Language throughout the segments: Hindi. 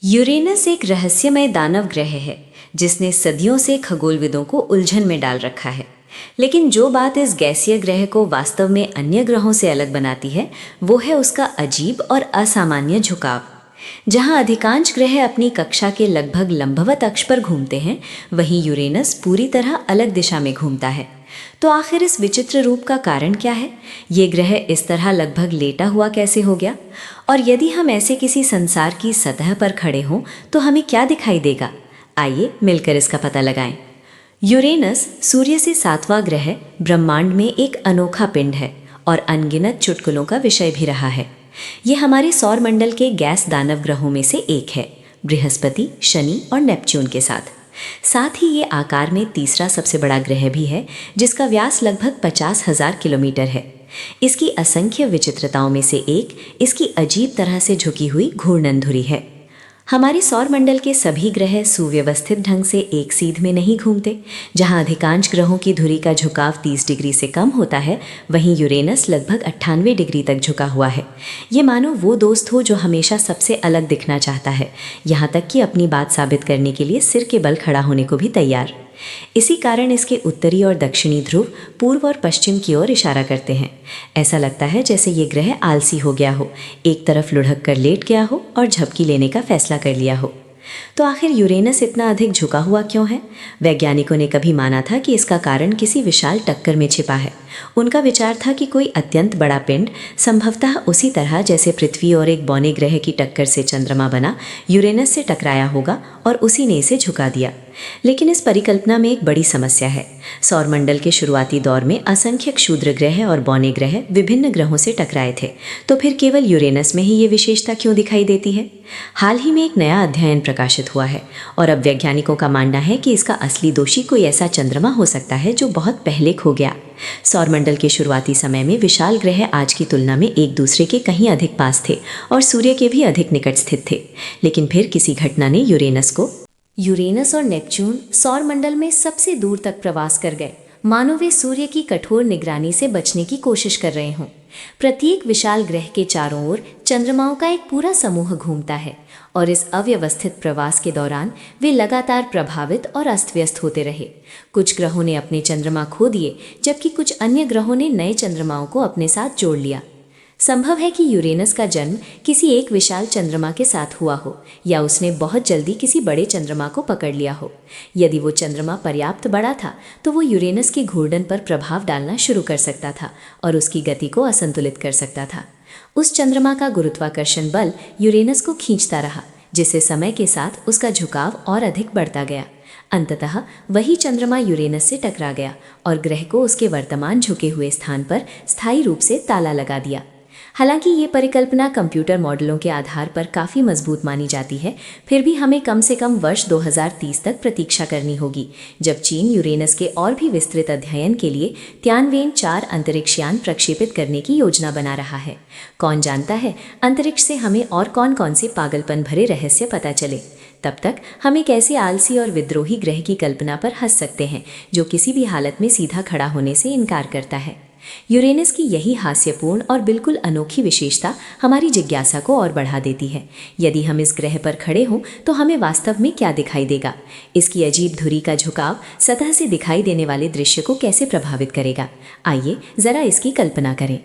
यूरेनस एक रहस्यमय दानव ग्रह है जिसने सदियों से खगोलविदों को उलझन में डाल रखा है। लेकिन जो बात इस गैसीय ग्रह को वास्तव में अन्य ग्रहों से अलग बनाती है वो है उसका अजीब और असामान्य झुकाव। जहां अधिकांश ग्रह अपनी कक्षा के लगभग लंबवत अक्ष पर घूमते हैं, वहीं यूरेनस पूरी तरह अलग दिशा में घूमता है। तो आखिर इस विचित्र रूप का कारण क्या है? ये ग्रह इस तरह लगभग लेटा हुआ कैसे हो गया? और यदि हम ऐसे किसी संसार की सतह पर खड़े हों तो हमें क्या दिखाई देगा? आइए मिलकर इसका पता लगाएं। यूरेनस सूर्य से 7वां ग्रह ब्रह्मांड में एक अनोखा पिंड है और अनगिनत चुटकुलों का विषय भी रहा है। ये हमारे सौर मंडल के गैस दानव ग्रहों में से एक है, बृहस्पति, शनि और नेपच्यून के साथ ही ये आकार में तीसरा सबसे बड़ा ग्रह भी है, जिसका व्यास लगभग 50,000 किलोमीटर है। इसकी असंख्य विचित्रताओं में से एक इसकी अजीब तरह से झुकी हुई घूर्णन धुरी है। हमारे सौर मंडल के सभी ग्रह सुव्यवस्थित ढंग से एक सीध में नहीं घूमते। जहां अधिकांश ग्रहों की धुरी का झुकाव 30 डिग्री से कम होता है, वहीं यूरेनस लगभग 98 डिग्री तक झुका हुआ है। ये मानो वो दोस्त हो जो हमेशा सबसे अलग दिखना चाहता है, यहाँ तक कि अपनी बात साबित करने के लिए सिर के बल खड़ा होने को भी तैयार। इसी कारण इसके उत्तरी और दक्षिणी ध्रुव पूर्व और पश्चिम की ओर इशारा करते हैं। ऐसा लगता है जैसे ये ग्रह आलसी हो गया हो, एक तरफ लुढ़क कर लेट गया हो और झपकी लेने का फैसला कर लिया हो। तो आखिर यूरेनस इतना अधिक झुका हुआ क्यों है? वैज्ञानिकों ने कभी माना था कि इसका कारण किसी विशाल टक्कर में छिपा है। उनका विचार था कि कोई अत्यंत बड़ा पिंड, संभवतः उसी तरह जैसे पृथ्वी और एक बौने ग्रह की टक्कर से चंद्रमा बना, यूरेनस से टकराया होगा और उसी ने इसे झुका दिया। लेकिन इस परिकल्पना में एक बड़ी समस्या है। सौरमंडल के शुरुआती दौर में असंख्य क्षुद्र ग्रह और बौने ग्रह विभिन्न ग्रहों से टकराए थे, तो फिर केवल यूरेनस में ही ये विशेषता क्यों दिखाई देती है? हाल ही में एक नया अध्ययन प्रकाशित हुआ है और अब वैज्ञानिकों का मानना है कि इसका असली दोषी कोई ऐसा चंद्रमा हो सकता है जो बहुत पहले खो गया। सौरमंडल के शुरुआती समय में विशाल ग्रह आज की तुलना में एक दूसरे के कहीं अधिक पास थे और सूर्य के भी अधिक निकट स्थित थे। लेकिन फिर किसी घटना ने यूरेनस और नेपच्यून सौरमंडल में सबसे दूर तक प्रवास कर गए, मानो वे सूर्य की कठोर निगरानी से बचने की कोशिश कर रहे हों। प्रत्येक विशाल ग्रह के चारों ओर चंद्रमाओं का एक पूरा समूह घूमता है और इस अव्यवस्थित प्रवास के दौरान वे लगातार प्रभावित और अस्त व्यस्त होते रहे। कुछ ग्रहों ने अपने चंद्रमा खो दिए, जबकि कुछ अन्य ग्रहों ने नए चंद्रमाओं को अपने साथ जोड़ लिया। संभव है कि यूरेनस का जन्म किसी एक विशाल चंद्रमा के साथ हुआ हो, या उसने बहुत जल्दी किसी बड़े चंद्रमा को पकड़ लिया हो। यदि वो चंद्रमा पर्याप्त बड़ा था तो वो यूरेनस के घूर्णन पर प्रभाव डालना शुरू कर सकता था और उसकी गति को असंतुलित कर सकता था। उस चंद्रमा का गुरुत्वाकर्षण बल यूरेनस को खींचता रहा, जिससे समय के साथ उसका झुकाव और अधिक बढ़ता गया। अंततः वही चंद्रमा यूरेनस से टकरा गया और ग्रह को उसके वर्तमान झुके हुए स्थान पर स्थायी रूप से ताला लगा दिया। हालांकि ये परिकल्पना कंप्यूटर मॉडलों के आधार पर काफ़ी मजबूत मानी जाती है, फिर भी हमें कम से कम वर्ष 2030 तक प्रतीक्षा करनी होगी, जब चीन यूरेनस के और भी विस्तृत अध्ययन के लिए तियानवेन 4 अंतरिक्ष यान प्रक्षेपित करने की योजना बना रहा है। कौन जानता है अंतरिक्ष से हमें और कौन कौन से पागलपन भरे रहस्य पता चले। तब तक हम एक ऐसे आलसी और विद्रोही ग्रह की कल्पना पर हंस सकते हैं जो किसी भी हालत में सीधा खड़ा होने से इनकार करता है। यूरेनस की यही हास्यपूर्ण और बिल्कुल अनोखी विशेषता हमारी जिज्ञासा को और बढ़ा देती है। यदि हम इस ग्रह पर खड़े हों तो हमें वास्तव में क्या दिखाई देगा? इसकी अजीब धुरी का झुकाव सतह से दिखाई देने वाले दृश्य को कैसे प्रभावित करेगा? आइए जरा इसकी कल्पना करें।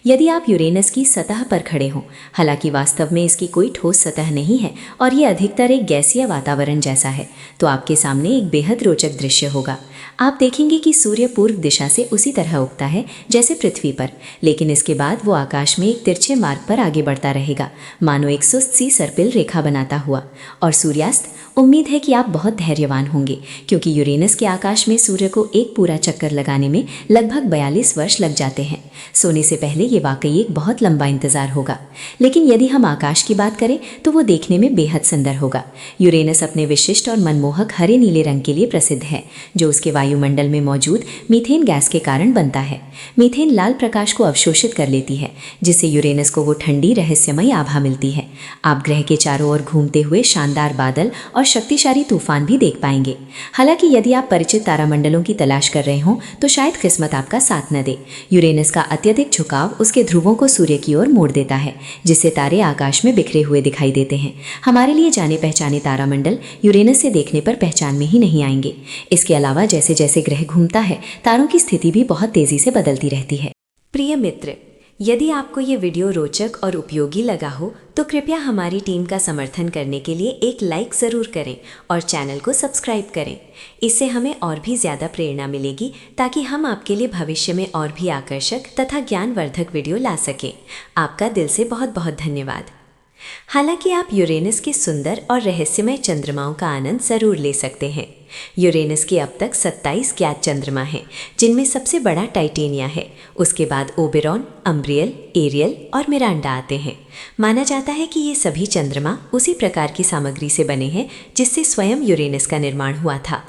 यदि आप यूरेनस की सतह पर खड़े हों, हालांकि वास्तव में इसकी कोई ठोस सतह नहीं है और ये अधिकतर एक गैसीय वातावरण जैसा है, तो आपके सामने एक बेहद रोचक दृश्य होगा। आप देखेंगे कि सूर्य पूर्व दिशा से उसी तरह उगता है जैसे पृथ्वी पर, लेकिन इसके बाद वो आकाश में एक तिरछे मार्ग पर आगे बढ़ता रहेगा, मानो एक सुस्त सी सर्पिल रेखा बनाता हुआ। और सूर्यास्त, उम्मीद है कि आप बहुत धैर्यवान होंगे, क्योंकि यूरेनस के आकाश में सूर्य को एक पूरा चक्कर लगाने में लगभग 42 वर्ष लग जाते हैं। सोने से पहले ये वाकई एक बहुत लंबा इंतजार होगा। लेकिन यदि हम आकाश की बात करें तो वो देखने में बेहद सुंदर होगा। यूरेनस अपने विशिष्ट और मनमोहक हरे नीले रंग के लिए प्रसिद्ध है, जो उसके वायुमंडल में मौजूद मीथेन गैस के कारण बनता है। मीथेन लाल प्रकाश को अवशोषित कर लेती है, जिससे यूरेनस को वो ठंडी रहस्यमयी आभा मिलती है। आप ग्रह के चारों ओर घूमते हुए शानदार बादल और शक्तिशाली तूफान भी देख पाएंगे। हालांकि यदि आप परिचित तारामंडलों की तलाश कर रहे हों तो शायद किस्मत आपका साथ न दे। यूरेनस का अत्यधिक झुकाव झुकाव उसके ध्रुवों को सूर्य की ओर मोड़ देता है, जिससे तारे आकाश में बिखरे हुए दिखाई देते हैं। हमारे लिए जाने पहचाने तारामंडल यूरेनस से देखने पर पहचान में ही नहीं आएंगे। इसके अलावा जैसे जैसे ग्रह घूमता है, तारों की स्थिति भी बहुत तेजी से बदलती रहती है। प्रिय मित्र, यदि आपको ये वीडियो रोचक और उपयोगी लगा हो तो कृपया हमारी टीम का समर्थन करने के लिए एक लाइक ज़रूर करें और चैनल को सब्सक्राइब करें। इससे हमें और भी ज़्यादा प्रेरणा मिलेगी ताकि हम आपके लिए भविष्य में और भी आकर्षक तथा ज्ञानवर्धक वीडियो ला सकें। आपका दिल से बहुत बहुत धन्यवाद। हालांकि आप यूरेनस के सुंदर और रहस्यमय चंद्रमाओं का आनंद ज़रूर ले सकते हैं। यूरेनस के अब तक 27 ज्ञात चंद्रमा हैं, जिनमें सबसे बड़ा टाइटेनिया है। उसके बाद ओबेरॉन, अम्ब्रियल, एरियल और मिरांडा आते हैं। माना जाता है कि ये सभी चंद्रमा उसी प्रकार की सामग्री से बने हैं जिससे स्वयं यूरेनस का निर्माण हुआ था।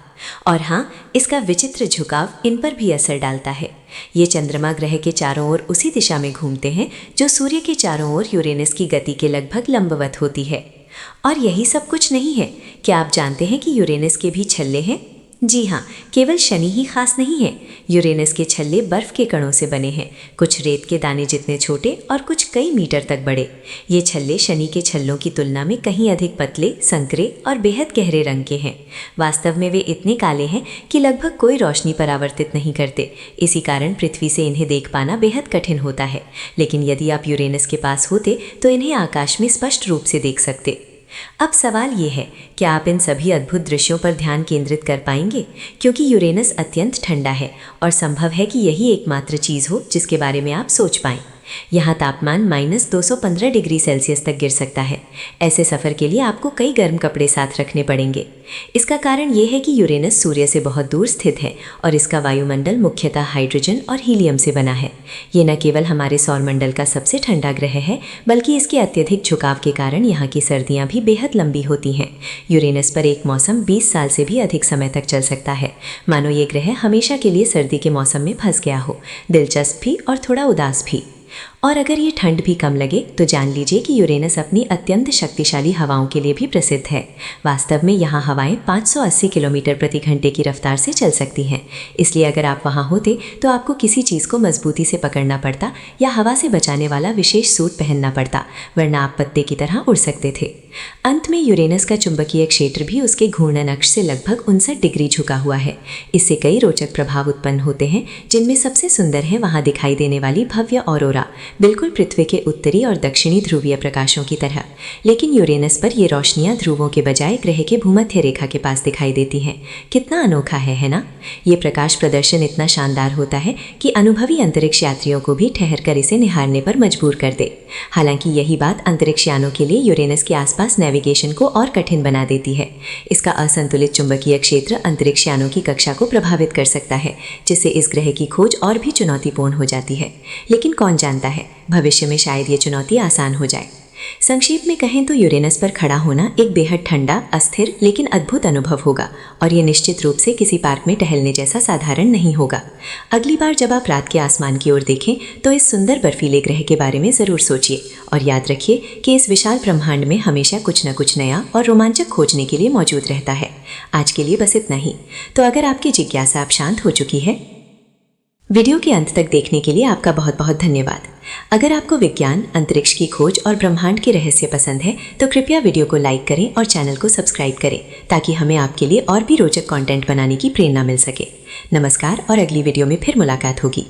और हाँ, इसका विचित्र झुकाव इन पर भी असर डालता है। ये चंद्रमा ग्रह के चारों ओर उसी दिशा में घूमते हैं जो सूर्य के चारों ओर यूरेनस की गति के लगभग लंबवत होती है। और यही सब कुछ नहीं है। क्या आप जानते हैं कि यूरेनस के भी छल्ले हैं? जी हाँ, केवल शनि ही खास नहीं है। यूरेनस के छल्ले बर्फ के कणों से बने हैं, कुछ रेत के दाने जितने छोटे और कुछ कई मीटर तक बड़े। ये छल्ले शनि के छल्लों की तुलना में कहीं अधिक पतले, संकरे और बेहद गहरे रंग के हैं। वास्तव में वे इतने काले हैं कि लगभग कोई रोशनी परावर्तित नहीं करते। इसी कारण पृथ्वी से इन्हें देख पाना बेहद कठिन होता है। लेकिन यदि आप यूरेनस के पास होते तो इन्हें आकाश में स्पष्ट रूप से देख सकते। अब सवाल ये है, क्या आप इन सभी अद्भुत दृश्यों पर ध्यान केंद्रित कर पाएंगे? क्योंकि यूरेनस अत्यंत ठंडा है और संभव है कि यही एकमात्र चीज़ हो जिसके बारे में आप सोच पाएं। यहाँ तापमान -215 डिग्री सेल्सियस तक गिर सकता है। ऐसे सफ़र के लिए आपको कई गर्म कपड़े साथ रखने पड़ेंगे। इसका कारण ये है कि यूरेनस सूर्य से बहुत दूर स्थित है और इसका वायुमंडल मुख्यतः हाइड्रोजन और हीलियम से बना है। ये न केवल हमारे सौरमंडल का सबसे ठंडा ग्रह है, बल्कि इसके अत्यधिक झुकाव के कारण यहाँ की सर्दियाँ भी बेहद लंबी होती हैं। यूरेनस पर एक मौसम 20 साल से भी अधिक समय तक चल सकता है। मानो ये ग्रह हमेशा के लिए सर्दी के मौसम में फंस गया हो, दिलचस्प भी और थोड़ा उदास भी। और अगर ये ठंड भी कम लगे तो जान लीजिए कि यूरेनस अपनी अत्यंत शक्तिशाली हवाओं के लिए भी प्रसिद्ध है। वास्तव में यहाँ हवाएं 580 किलोमीटर प्रति घंटे की रफ्तार से चल सकती हैं। इसलिए अगर आप वहाँ होते तो आपको किसी चीज़ को मजबूती से पकड़ना पड़ता या हवा से बचाने वाला विशेष सूट पहनना पड़ता, वरना आप पत्ते की तरह उड़ सकते थे। अंत में यूरेनस का चुंबकीय क्षेत्र भी उसके घूर्णन अक्ष से लगभग 59 डिग्री झुका हुआ है। इससे कई रोचक प्रभाव उत्पन्न होते हैं, जिनमें सबसे सुंदर है वहाँ दिखाई देने वाली भव्य ऑरोरा, बिल्कुल पृथ्वी के उत्तरी और दक्षिणी ध्रुवीय प्रकाशों की तरह। लेकिन यूरेनस पर ये रोशनियाँ ध्रुवों के बजाय ग्रह के भूमध्य रेखा के पास दिखाई देती हैं। कितना अनोखा है ना? ये प्रकाश प्रदर्शन इतना शानदार होता है कि अनुभवी अंतरिक्ष यात्रियों को भी ठहर कर इसे निहारने पर मजबूर कर दे। हालांकि यही बात अंतरिक्ष यानों के लिए यूरेनस के आसपास नेविगेशन को और कठिन बना देती है। इसका असंतुलित चुंबकीय क्षेत्र अंतरिक्ष यानों की कक्षा को प्रभावित कर सकता है, जिससे इस ग्रह की खोज और भी चुनौतीपूर्ण हो जाती है। लेकिन कौन जानता है, भविष्य में शायद ये चुनौती आसान हो जाए। संक्षेप में कहें तो यूरेनस पर खड़ा होना एक बेहद ठंडा, अस्थिर लेकिन अद्भुत अनुभव होगा और ये निश्चित रूप से किसी पार्क में टहलने जैसा साधारण नहीं होगा। अगली बार जब आप रात के आसमान की ओर देखें तो इस सुंदर बर्फीले ग्रह के बारे में ज़रूर सोचिए और याद रखिए कि इस विशाल ब्रह्मांड में हमेशा कुछ न कुछ नया और रोमांचक खोजने के लिए मौजूद रहता है। आज के लिए बस इतना ही। तो अगर आपकी जिज्ञासा अब शांत हो चुकी है, वीडियो के अंत तक देखने के लिए आपका बहुत बहुत धन्यवाद। अगर आपको विज्ञान, अंतरिक्ष की खोज और ब्रह्मांड के रहस्य पसंद है तो कृपया वीडियो को लाइक करें और चैनल को सब्सक्राइब करें, ताकि हमें आपके लिए और भी रोचक कंटेंट बनाने की प्रेरणा मिल सके। नमस्कार और अगली वीडियो में फिर मुलाकात होगी।